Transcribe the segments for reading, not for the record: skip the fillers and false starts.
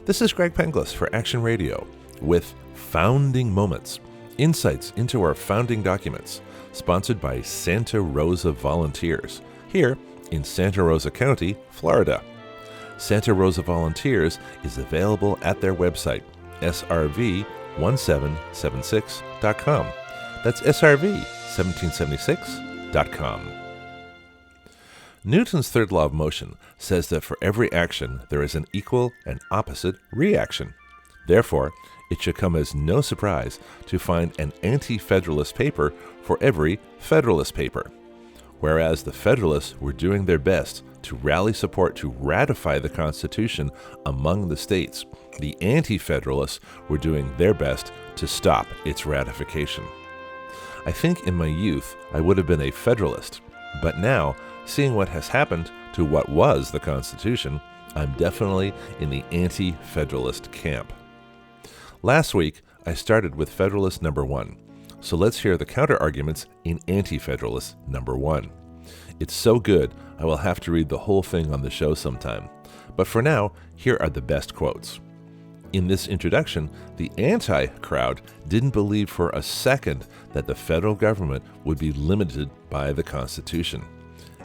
This is Greg Penglis for Action Radio with Founding Moments, insights into our founding documents, sponsored by Santa Rosa Volunteers, here in Santa Rosa County, Florida. Santa Rosa Volunteers is available at their website, SRV1776.com. That's SRV1776.com. Newton's third law of motion says that for every action there is an equal and opposite reaction. Therefore, it should come as no surprise to find an Anti-Federalist paper for every Federalist paper. Whereas the Federalists were doing their best to rally support to ratify the Constitution among the states, the Anti-Federalists were doing their best to stop its ratification. I think in my youth I would have been a Federalist, but now, seeing what has happened to what was the Constitution, I'm definitely in the Anti-Federalist camp. Last week, I started with Federalist number 1, so let's hear the counter-arguments in Anti-Federalist number 1. It's so good, I will have to read the whole thing on the show sometime. But for now, here are the best quotes. In this introduction, the anti-crowd didn't believe for a second that the federal government would be limited by the Constitution,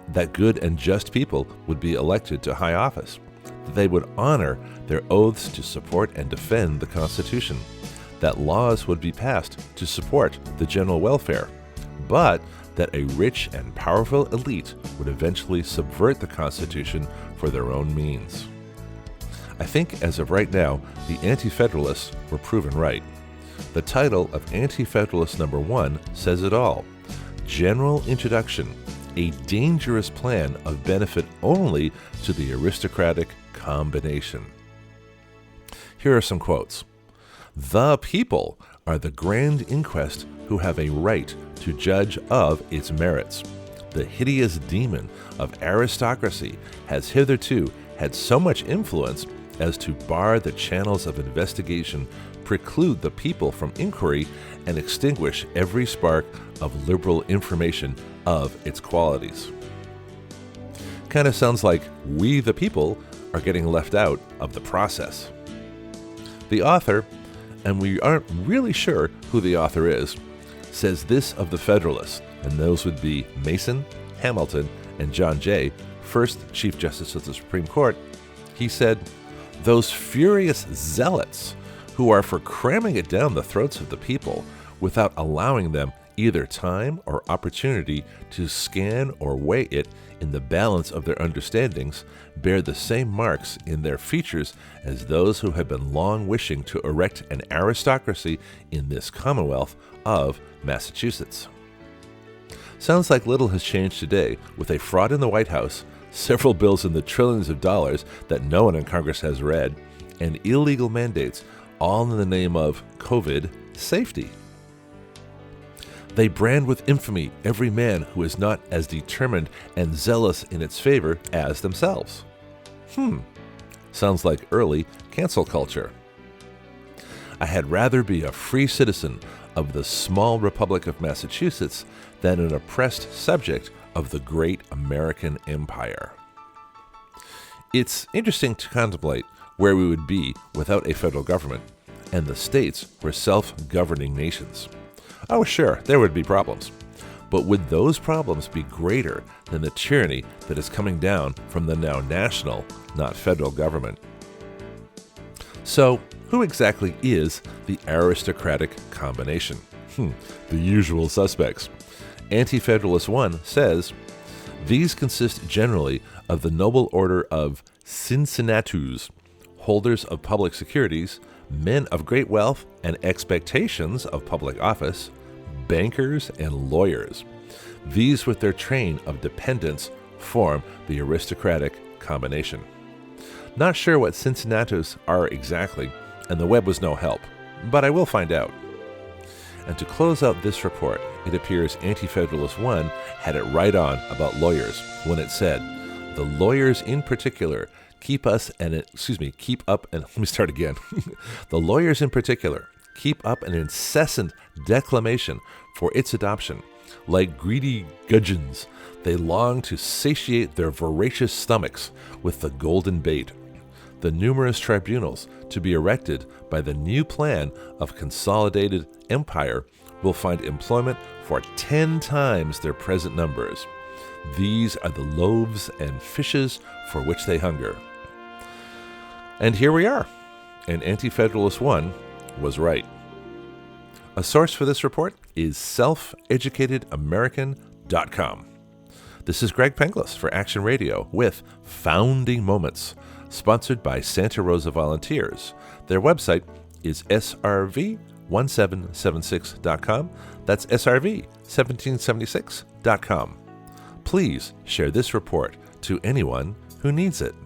that good and just people would be elected to high office, that they would honor their oaths to support and defend the Constitution, that laws would be passed to support the general welfare, but that a rich and powerful elite would eventually subvert the Constitution for their own means. I think as of right now, the Anti-Federalists were proven right. The title of Anti-Federalist number 1 says it all. General Introduction, a dangerous plan of benefit only to the aristocratic combination. Here are some quotes. The people are the grand inquest who have a right to judge of its merits. The hideous demon of aristocracy has hitherto had so much influence as to bar the channels of investigation, preclude the people from inquiry, and extinguish every spark of liberal information of its qualities. Kind of sounds like we, the people, are getting left out of the process. The author, and we aren't really sure who the author is, says this of the Federalists, and those would be Mason, Hamilton, and John Jay, first Chief Justice of the Supreme Court. He said, "Those furious zealots who are for cramming it down the throats of the people without allowing them either time or opportunity to scan or weigh it in the balance of their understandings bear the same marks in their features as those who have been long wishing to erect an aristocracy in this Commonwealth of Massachusetts." Sounds like little has changed today, with a fraud in the White House, several bills in the trillions of dollars that no one in Congress has read, and illegal mandates, all in the name of COVID safety. They brand with infamy every man who is not as determined and zealous in its favor as themselves. Sounds like early cancel culture. I had rather be a free citizen of the small Republic of Massachusetts than an oppressed subject of the great American empire. It's interesting to contemplate where we would be without a federal government, and the states were self-governing nations. Oh, sure, there would be problems. But would those problems be greater than the tyranny that is coming down from the now national, not federal government? So, who exactly is the aristocratic combination? The usual suspects. Anti-Federalist 1 says, "These consist generally of the noble order of Cincinnatus, holders of public securities, men of great wealth and expectations of public office, bankers and lawyers. These with their train of dependents form the aristocratic combination." Not sure what Cincinnatus are exactly, and the web was no help, but I will find out. And to close out this report, it appears Anti-Federalist 1 had it right on about lawyers when it said, "The lawyers in particular keep up an The lawyers in particular keep up an incessant declamation for its adoption. Like greedy gudgeons, they long to satiate their voracious stomachs with the golden bait. the numerous tribunals to be erected by the new plan of consolidated empire will find employment for 10 times their present numbers. These are the loaves and fishes for which they hunger. And here we are, and Anti-Federalist 1 was right. A source for this report is selfeducatedamerican.com. This is Greg Penglis for Action Radio with Founding Moments, sponsored by Santa Rosa Volunteers. Their website is SRV1776.com. That's SRV1776.com. Please share this report to anyone who needs it.